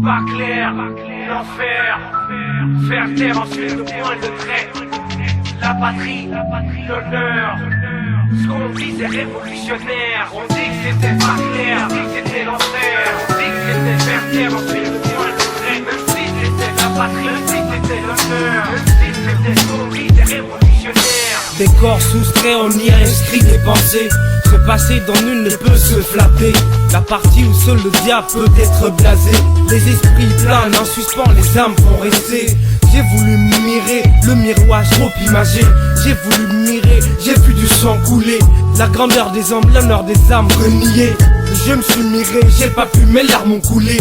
Pas clair, l'enfer, faire taire ensuite le point de trait. La patrie, l'honneur, ce qu'on dit c'est révolutionnaire. On dit que c'était pas clair, on dit que c'était l'enfer. On dit que c'était faire taire ensuite le point de trait. Même si c'était la patrie, même si c'était l'honneur, même si c'était ce qu'on dit c'est révolutionnaire. Des corps soustraits, on y a inscrit des pensées. Ce passé dont nul ne peut se flatter. La partie où seul le diable peut être blasé. Les esprits planent en suspens, les âmes vont rester. J'ai voulu mirer le miroir trop imagé. J'ai voulu mirer, j'ai vu du sang couler. La grandeur des hommes, l'honneur des âmes reniée. Je me suis miré, j'ai pas pu, mes larmes ont coulé.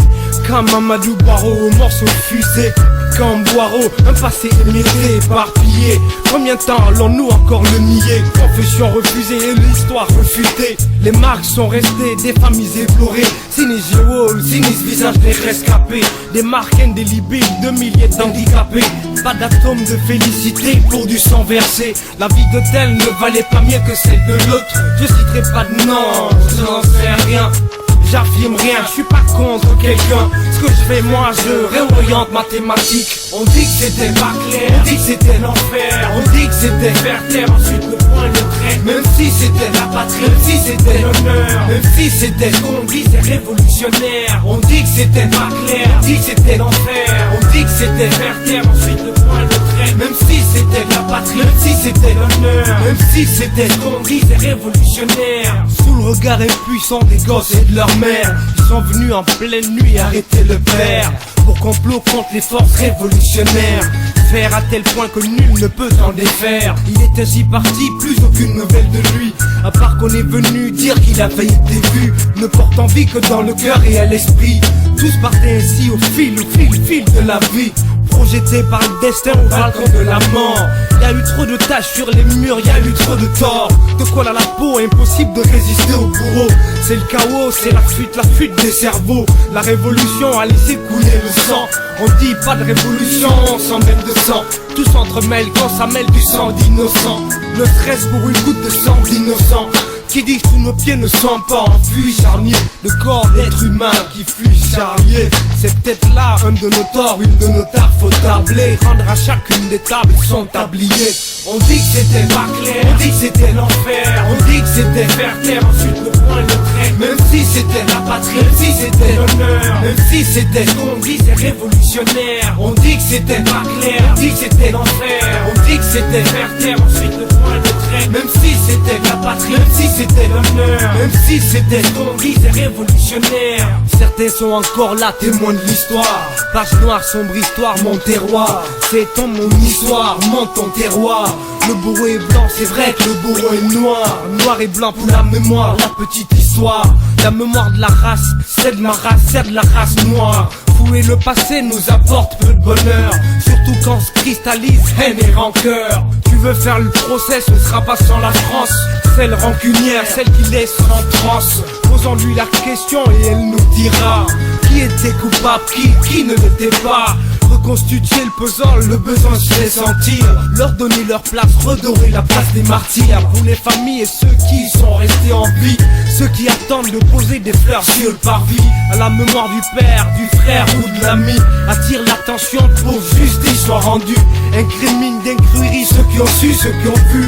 Quand Mamadou Baro au morceau fusé. Quand Boireau, un passé émietté, éparpillé. Combien de temps allons-nous encore le nier? Confession refusée et l'histoire refutée. Les marques sont restées, des familles éplorées. Sinistre Géol, sinistre visage des rescapés. Des marques indélébiles de milliers d'handicapés. Pas d'atome de félicité pour du sang versé. La vie de tel ne valait pas mieux que celle de l'autre. Je citerai pas de nom, je n'en sais rien. J'affirme rien, je suis pas contre quelqu'un. Ce que je fais moi, je réoriente mathématiques. On dit que c'était pas clair, on dit que c'était l'enfer. On dit que c'était faire taire ensuite le point de trait. Même si c'était la patrie, même si c'était l'honneur, même si c'était ce qu'on dit c'est révolutionnaire. On dit que c'était pas clair, on dit que c'était l'enfer. On dit que c'était faire taire ensuite le point de trait. Même si c'était la patrie, même si c'était l'honneur, même si c'était ce qu'on dit c'est révolutionnaire. Sous le regard impuissant des gosses et de leur mère, ils sont venus en pleine nuit arrêter le père. Pour complot contre les forces révolutionnaires. Faire à tel point que nul ne peut s'en défaire. Il est ainsi parti, plus aucune nouvelle de lui. À part qu'on est venu dire qu'il avait été vu. Ne porte en vie que dans le cœur et à l'esprit. Tous partaient ainsi au fil de la vie. Projeté par le destin au balcon de la mort. Y'a eu trop de taches sur les murs, y'a eu trop de tort. De quoi à la peau, impossible de résister au bourreau. C'est le chaos, c'est la fuite des cerveaux. La révolution a laissé couler le sang. On dit pas de révolution, on s'en mêle de sang. Tout s'entremêle quand ça mêle du sang d'innocents. Le stress pour une goutte de sang d'innocent. Qui dit que sous nos pieds ne sont pas en fuit charnier. Le corps d'être humain qui fuit charnier. C'est peut-être là un de nos torts, une de nos tares. Faut tabler, rendre à chacune des tables son tablier. On dit que c'était pas clair, on dit que c'était l'enfer. On dit que c'était faire taire ensuite le point de trait. Même si c'était la patrie, même si c'était l'honneur, même si c'était ce qu'on dit c'est révolutionnaire. On dit que c'était pas clair, on dit que c'était l'enfer. On dit que c'était faire taire ensuite le point de trait. Même si c'était la patrie, même si c'était l'honneur, même si c'était ce qu'on dit c'est révolutionnaire. Certains sont encore là, témoins de l'histoire. Page noire, sombre histoire, mon terroir. C'est ton mon histoire, monte ton terroir. Le bourreau est blanc, c'est vrai que le bourreau est noir. Noir et blanc pour la mémoire, la petite histoire. La mémoire de la race, c'est de ma race, c'est de la race noire. Fouler le passé nous apporte peu de bonheur. Surtout quand se cristallise haine et rancœur. Tu veux faire le procès, ce sera pas sans la France. Celle rancunière, celle qui laisse en transe. Posons-lui la question et elle nous dira qui était coupable, qui ne l'était pas. Reconstituer le puzzle, le besoin se fait sentir. Leur donner leur place, redorer la place des martyrs. Pour les familles et ceux qui sont restés en vie. Ceux qui attendent de poser des fleurs sur le parvis. À la mémoire du père, du frère ou de l'ami. Attire l'attention pour que justice soit rendue. Incrimine d'incruerie ceux qui ont su, ceux qui ont vu.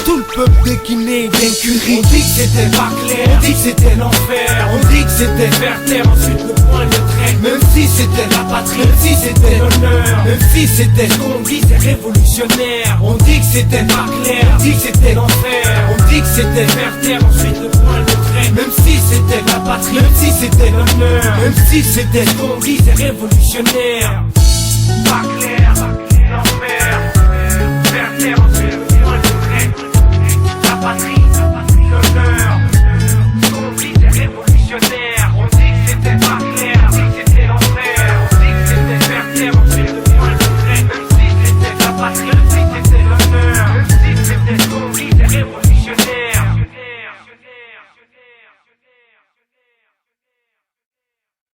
Tout le peuple déquiné d'incurie. On dit que c'était pas clair, on dit que c'était l'enfer. On dit que c'était faire taire ensuite le point de trait. Même si c'était la patrie, même si c'était l'honneur, même si c'était ce qu'on dit c'est révolutionnaire. On dit que c'était pas clair, on dit que c'était l'enfer. On dit que c'était faire taire ensuite le point de trait. Même si c'était la patrie, même si c'était l'honneur, même si c'était ce qu'on dit c'est révolutionnaire. Pas clair, l'enfer, faire taire ensuite le point de trait. La patrie, l'honneur, ce qu'on dit c'est révolutionnaire. On dit que c'était pas clair, on dit que c'était l'enfer. On dit que c'était faire taire ensuite le point de trait. Même si c'était la patrie.